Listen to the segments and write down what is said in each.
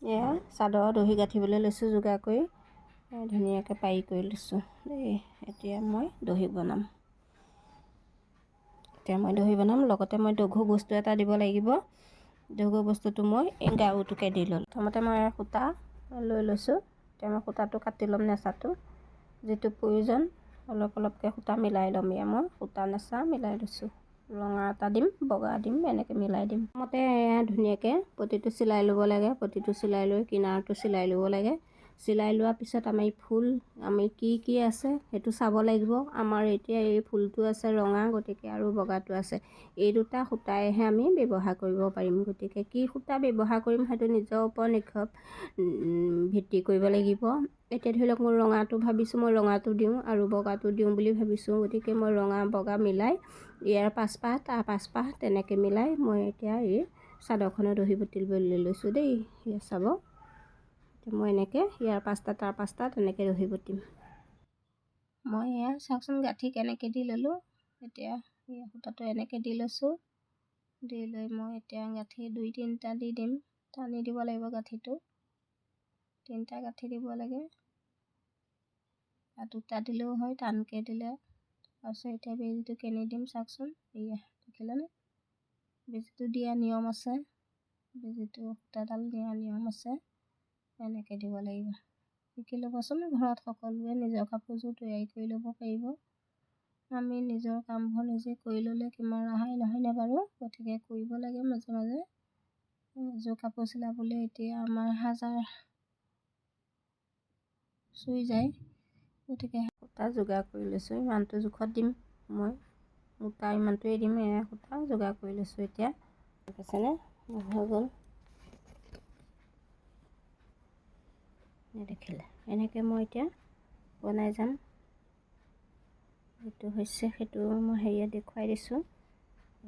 এয়া চাদৰ দহি গাঁঠিবলৈ লৈছোঁ যোগাৰ কৰি ধুনীয়াকৈ পাৰি কৰি লৈছোঁ দেই। এতিয়া মই দহি বনাম। লগতে মই দঘু বস্তু এটা দিব লাগিব। দঘু বস্তুটো মই এই গাৰুটোকে দি ল'লোঁ। প্ৰথমতে মই সূতা লৈ লৈছোঁ। এতিয়া মই সূতাটো কাটি ল'ম, নেচাটো যিটো প্ৰয়োজন অলপ অলপকৈ সূতা মিলাই ল'ম। এয়া মই সূতা নেচা মিলাই লৈছোঁ। ৰঙা এটা দিম, বগা দিম, এনেকৈ মিলাই দিম। প্ৰথমতে এয়া ধুনীয়াকৈ পতিটো চিলাই ল'ব লাগে। পতিটো চিলাই লৈ কিনাৰটো চিলাই ল'ব লাগে। চিলাই লোৱাৰ পিছত আমি কি আছে সেইটো চাব লাগিব। আমাৰ এতিয়া এই ফুলটো আছে ৰঙা, গতিকে আৰু বগাটো আছে। এই দুটা সূতাইহে আমি ব্যৱহাৰ কৰিব পাৰিম। গতিকে কি সূতা ব্যৱহাৰ কৰিম সেইটো নিজৰ ওপৰত ভিত্তি কৰিব লাগিব। এতিয়া ধৰি লওক মোৰ ৰঙাটো ভাবিছোঁ, মই ৰঙাটো দিওঁ আৰু বগাটো দিওঁ বুলি ভাবিছোঁ। গতিকে মই ৰঙা বগা মিলাই ইয়াৰ 5 পাহ তাৰ 5 পাহ তেনেকৈ মিলাই মই এতিয়া এই চাদৰখনৰ দহি বটিবলৈ লৈছোঁ দেই। এয়া চাব, মই এনেকৈ ইয়াৰ 5টা তাৰ 5টা তেনেকৈ দহি বটিম। মই এয়া চাওকচোন গাঁঠি কেনেকৈ দি ল'লোঁ। এতিয়া সূতাটো এনেকৈ দি লৈছোঁ। দি লৈ মই এতিয়া গাঁঠি 2-3টা দি দিম। টানি দিব লাগিব গাঁঠিটো। 3টা গাঁঠি দিব লাগে। আৰু 2টা দিলেও হয়, টানকৈ দিলে। তাৰপিছত এতিয়া বেজিটো কেনি দিম চাওকচোন। এয়া দেখিলেনে? বেজিটো দিয়া নিয়ম আছে। বেজিটো সূতাডাল দিয়া নিয়ম আছে। এনেকৈ দিব লাগিব। শিকি ল'বচোন, ঘৰত সকলোৱে নিজৰ কাপোৰযোৰ তৈয়াৰী কৰি ল'ব পাৰিব। আমি নিজৰ কামবোৰ নিজে কৰি ল'লে কিমান ৰেহাই নহয়নে বাৰু? গতিকে কৰিব লাগে মাজে মাজে। এযোৰ কাপোৰ চিলাবলৈ এতিয়া আমাৰ 1000 চুই যায়। গতিকে সূতা যোগাৰ কৰি লৈছোঁ। ইমানটো জোখত দিম মই, সূতা ইমানটোৱেই দিম। এয়া সূতা যোগাৰ কৰি লৈছোঁ। এতিয়া দেখিছেনে হৈ গ'ল। নেদেখিলে এনেকৈ মই এতিয়া বনাই যাম। যিটো হৈছে সেইটো মই হেৰিয়াত দেখুৱাই দিছোঁ।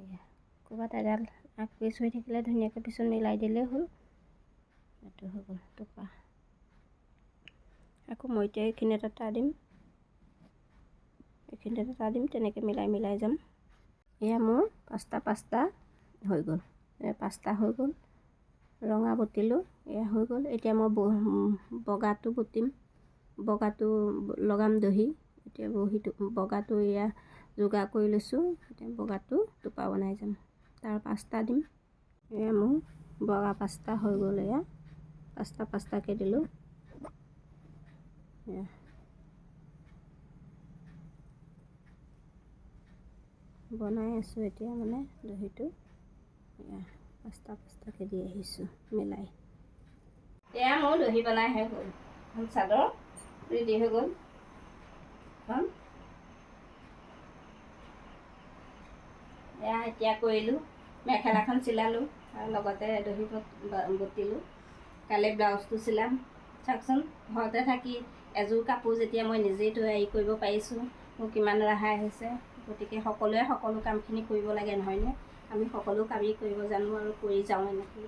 এয়া ক'ৰবাত এডাল আগ পিচ হৈ থাকিলে ধুনীয়াকৈ পিছত মিলাই দিলেই হ'ল। এইটো হৈ গ'ল টোপা। আকৌ মই এতিয়া এইখিনিত এটা দিম, এইখিনিত এটা দিম, তেনেকৈ মিলাই যাম। এয়া মোৰ 5টা হৈ গ'ল। 5টা হৈ গ'ল। ৰঙা বটিলোঁ, এয়া হৈ গ'ল। এতিয়া মই বগাটো বটিম। বগাটো লগাম দহি। এতিয়া বগাটো এয়া যোগাৰ কৰি লৈছোঁ। এতিয়া বগাটো টোপা বনাই যাম। তাৰ 5টা দিম। এয়া মোৰ বগা 5টা হৈ গ'ল। এয়া 5টাকৈ দিলোঁ। এয়া বনাই আছোঁ এতিয়া মানে দহিটো। এয়া 5টাকৈ দি আহিছোঁ মিলাই। এয়া মোৰ দহি বনাই হৈ গ'ল। চাদৰ ৰেডি হৈ গ'ল। এয়া এতিয়া কৰিলোঁ, মেখেলাখন চিলালোঁ আৰু লগতে দহি বটিলোঁ। কাইলৈ ব্লাউজটো চিলাম। চাওকচোন, ঘৰতে থাকি এযোৰ কাপোৰ যেতিয়া মই নিজেই তৈয়াৰী কৰিব পাৰিছোঁ, মোৰ কিমান ৰেহাই হৈছে। গতিকে সকলোৱে সকলো কামখিনি কৰিব লাগে নহয়নে? আমি সকলো কামেই কৰিব জানো আৰু কৰি যাওঁ এনেকৈ।